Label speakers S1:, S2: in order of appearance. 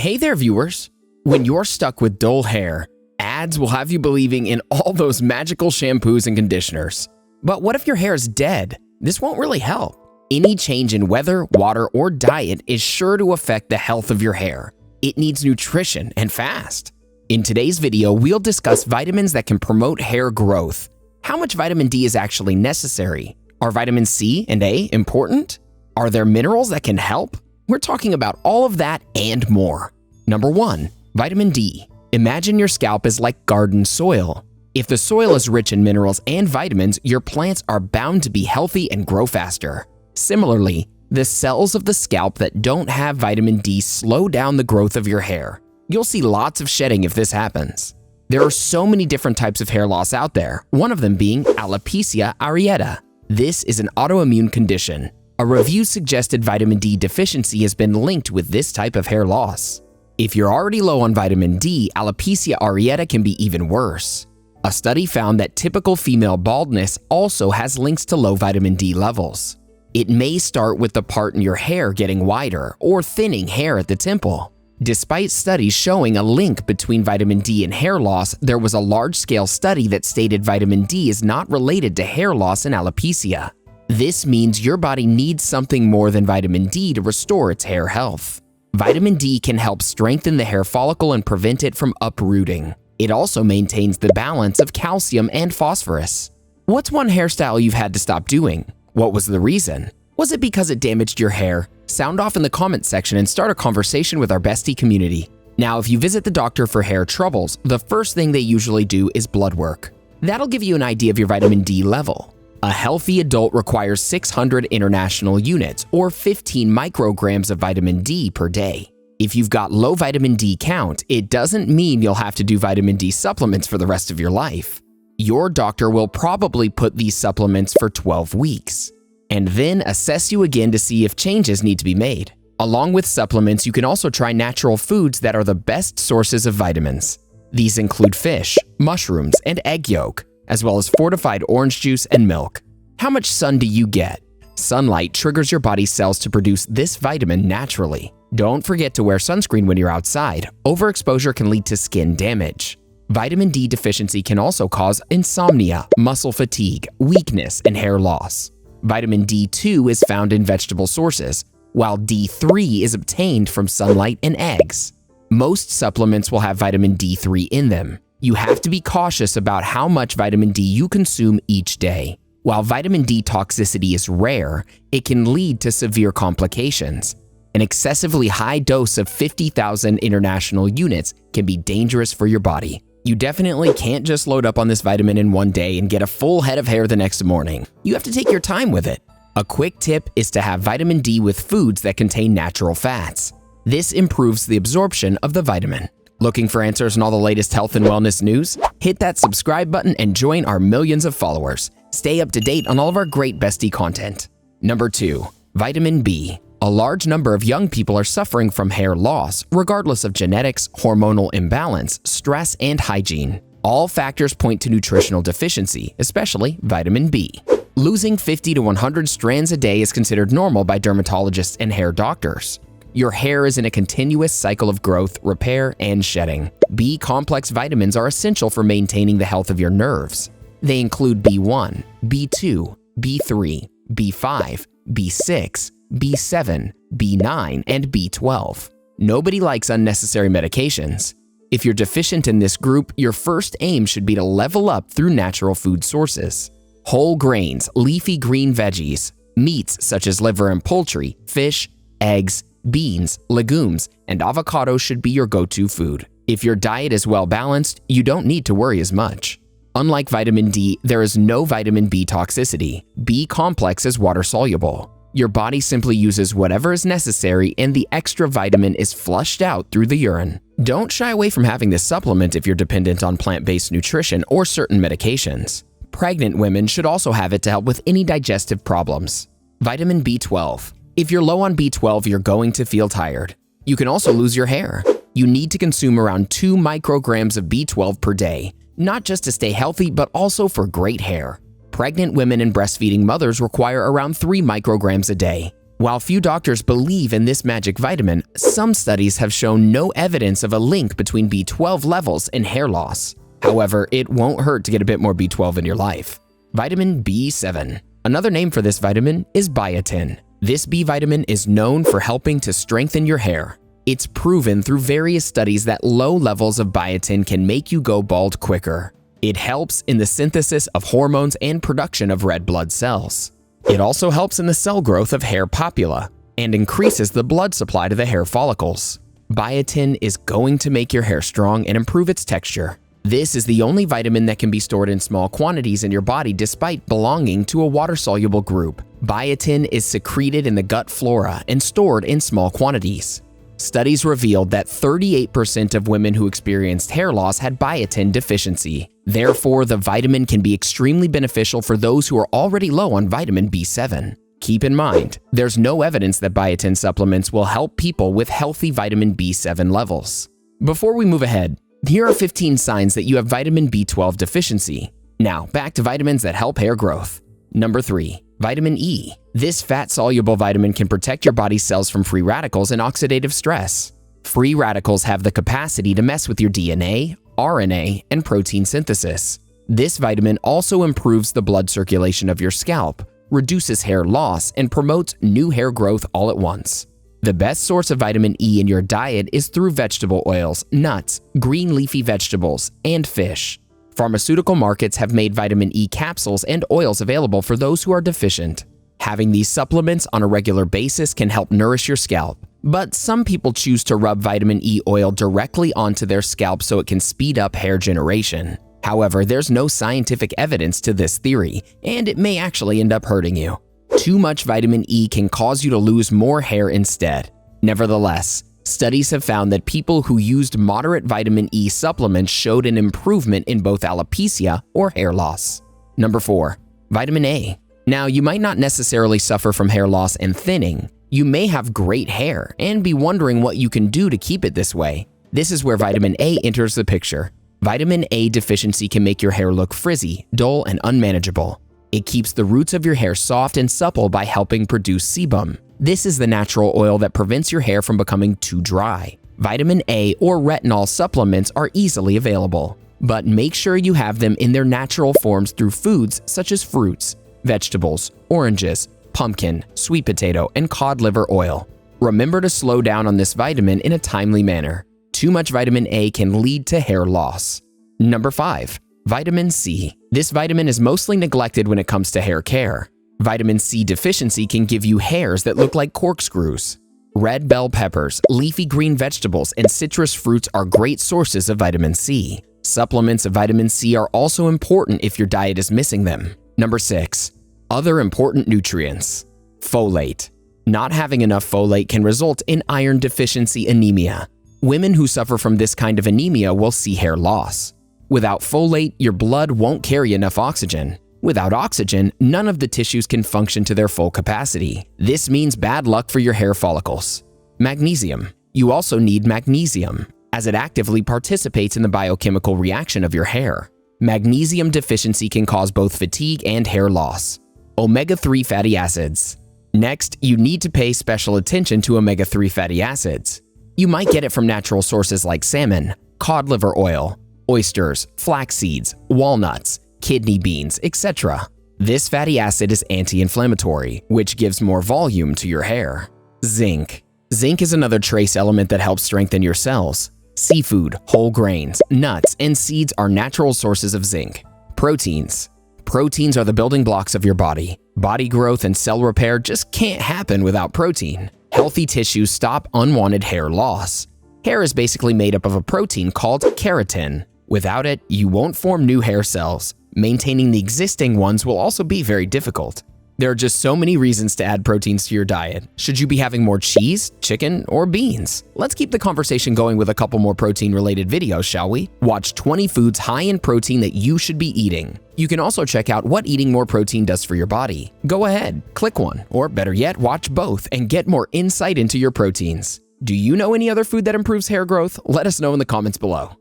S1: Hey there, viewers. When you're stuck with dull hair, ads will have you believing in all those magical shampoos and conditioners. But what if your hair is dead? This won't really help. Any change in weather, water, or diet is sure to affect the health of your hair. It needs nutrition and fast. In today's video, we'll discuss vitamins that can promote hair growth. How much vitamin D is actually necessary? Are vitamin C and A important? Are there minerals that can help? We're talking about all of that and more. Number 1. Vitamin D. Imagine your scalp is like garden soil. If the soil is rich in minerals and vitamins, your plants are bound to be healthy and grow faster. Similarly, the cells of the scalp that don't have vitamin D slow down the growth of your hair. You'll see lots of shedding if this happens. There are so many different types of hair loss out there, one of them being alopecia areata. This is an autoimmune condition. A review suggested vitamin D deficiency has been linked with this type of hair loss. If you're already low on vitamin D, alopecia areata can be even worse. A study found that typical female baldness also has links to low vitamin D levels. It may start with the part in your hair getting wider or thinning hair at the temple. Despite studies showing a link between vitamin D and hair loss, there was a large-scale study that stated vitamin D is not related to hair loss and alopecia. This means your body needs something more than vitamin D to restore its hair health. Vitamin D can help strengthen the hair follicle and prevent it from uprooting. It also maintains the balance of calcium and phosphorus. What's one hairstyle you've had to stop doing? What was the reason? Was it because it damaged your hair? Sound off in the comments section and start a conversation with our Bestie community. Now, if you visit the doctor for hair troubles, the first thing they usually do is blood work. That'll give you an idea of your vitamin D level. A healthy adult requires 600 international units or 15 micrograms of vitamin D per day. If you've got low vitamin D count, it doesn't mean you'll have to do vitamin D supplements for the rest of your life. Your doctor will probably put these supplements for 12 weeks and then assess you again to see if changes need to be made. Along with supplements, you can also try natural foods that are the best sources of vitamins. These include fish, mushrooms, and egg yolk, as well as fortified orange juice and milk. How much sun do you get? Sunlight triggers your body's cells to produce this vitamin naturally. Don't forget to wear sunscreen when you're outside. Overexposure can lead to skin damage. Vitamin D deficiency can also cause insomnia, muscle fatigue, weakness, and hair loss. Vitamin D2 is found in vegetable sources, while D3 is obtained from sunlight and eggs. Most supplements will have vitamin D3 in them. You have to be cautious about how much vitamin D you consume each day. While vitamin D toxicity is rare, it can lead to severe complications. An excessively high dose of 50,000 international units can be dangerous for your body. You definitely can't just load up on this vitamin in one day and get a full head of hair the next morning. You have to take your time with it. A quick tip is to have vitamin D with foods that contain natural fats. This improves the absorption of the vitamin. Looking for answers on all the latest health and wellness news? Hit that subscribe button and join our millions of followers. Stay up to date on all of our great Bestie content. Number 2. Vitamin B. A large number of young people are suffering from hair loss, regardless of genetics, hormonal imbalance, stress, and hygiene. All factors point to nutritional deficiency, especially vitamin B. Losing 50 to 100 strands a day is considered normal by dermatologists and hair doctors. Your hair is in a continuous cycle of growth, repair, and shedding. B-complex vitamins are essential for maintaining the health of your nerves. They include B1, B2, B3, B5, B6, B7, B9, and B12. Nobody likes unnecessary medications. If you're deficient in this group, your first aim should be to level up through natural food sources. Whole grains, leafy green veggies, meats such as liver and poultry, fish, eggs, beans, legumes, and avocados should be your go-to food. If your diet is well balanced, you don't need to worry as much. Unlike vitamin D, there is no vitamin B toxicity. B-complex is water-soluble. Your body simply uses whatever is necessary and the extra vitamin is flushed out through the urine. Don't shy away from having this supplement if you're dependent on plant-based nutrition or certain medications. Pregnant women should also have it to help with any digestive problems. Vitamin B12. If you're low on B12, you're going to feel tired. You can also lose your hair. You need to consume around 2 micrograms of B12 per day, not just to stay healthy, but also for great hair. Pregnant women and breastfeeding mothers require around 3 micrograms a day. While few doctors believe in this magic vitamin, some studies have shown no evidence of a link between B12 levels and hair loss. However, it won't hurt to get a bit more B12 in your life. Vitamin B7. Another name for this vitamin is biotin. This B vitamin is known for helping to strengthen your hair. It's proven through various studies that low levels of biotin can make you go bald quicker. It helps in the synthesis of hormones and production of red blood cells. It also helps in the cell growth of hair papilla and increases the blood supply to the hair follicles. Biotin is going to make your hair strong and improve its texture. This is the only vitamin that can be stored in small quantities in your body despite belonging to a water-soluble group. Biotin is secreted in the gut flora and stored in small quantities. Studies revealed that 38% of women who experienced hair loss had biotin deficiency. Therefore, the vitamin can be extremely beneficial for those who are already low on vitamin B7. Keep in mind, there's no evidence that biotin supplements will help people with healthy vitamin B7 levels. Before we move ahead, here are 15 signs that you have vitamin B12 deficiency. Now, back to vitamins that help hair growth. Number 3. Vitamin E. This fat-soluble vitamin can protect your body's cells from free radicals and oxidative stress. Free radicals have the capacity to mess with your DNA, RNA, and protein synthesis. This vitamin also improves the blood circulation of your scalp, reduces hair loss, and promotes new hair growth all at once. The best source of vitamin E in your diet is through vegetable oils, nuts, green leafy vegetables, and fish. Pharmaceutical markets have made vitamin E capsules and oils available for those who are deficient. Having these supplements on a regular basis can help nourish your scalp, but some people choose to rub vitamin E oil directly onto their scalp so it can speed up hair generation. However, there's no scientific evidence to this theory, and it may actually end up hurting you. Too much vitamin E can cause you to lose more hair instead. Nevertheless, studies have found that people who used moderate vitamin E supplements showed an improvement in both alopecia or hair loss. Number 4. Vitamin A. Now, you might not necessarily suffer from hair loss and thinning. You may have great hair and be wondering what you can do to keep it this way. This is where vitamin A enters the picture. Vitamin A deficiency can make your hair look frizzy, dull, and unmanageable. It keeps the roots of your hair soft and supple by helping produce sebum. This is the natural oil that prevents your hair from becoming too dry. Vitamin A or retinol supplements are easily available, but make sure you have them in their natural forms through foods such as fruits, vegetables, oranges, pumpkin, sweet potato, and cod liver oil. Remember to slow down on this vitamin in a timely manner. Too much vitamin A can lead to hair loss. Number 5. Vitamin C. This vitamin is mostly neglected when it comes to hair care. Vitamin C deficiency can give you hairs that look like corkscrews. Red bell peppers, leafy green vegetables, and citrus fruits are great sources of vitamin C. Supplements of vitamin C are also important if your diet is missing them. Number 6. Other important nutrients. Folate. Not having enough folate can result in iron deficiency anemia. Women who suffer from this kind of anemia will see hair loss. Without folate, your blood won't carry enough oxygen. Without oxygen, none of the tissues can function to their full capacity. This means bad luck for your hair follicles. Magnesium. You also need magnesium, as it actively participates in the biochemical reaction of your hair. Magnesium deficiency can cause both fatigue and hair loss. Omega-3 fatty acids. Next, you need to pay special attention to omega-3 fatty acids. You might get it from natural sources like salmon, cod liver oil, oysters, flax seeds, walnuts, kidney beans, etc. This fatty acid is anti-inflammatory, which gives more volume to your hair. Zinc. Zinc is another trace element that helps strengthen your cells. Seafood, whole grains, nuts, and seeds are natural sources of zinc. Proteins. Proteins are the building blocks of your body. Body growth and cell repair just can't happen without protein. Healthy tissues stop unwanted hair loss. Hair is basically made up of a protein called keratin. Without it, you won't form new hair cells. Maintaining the existing ones will also be very difficult. There are just so many reasons to add proteins to your diet. Should you be having more cheese, chicken, or beans? Let's keep the conversation going with a couple more protein-related videos, shall we? Watch 20 foods high in protein that you should be eating. You can also check out what eating more protein does for your body. Go ahead, click one, or better yet, watch both and get more insight into your proteins. Do you know any other food that improves hair growth? Let us know in the comments below.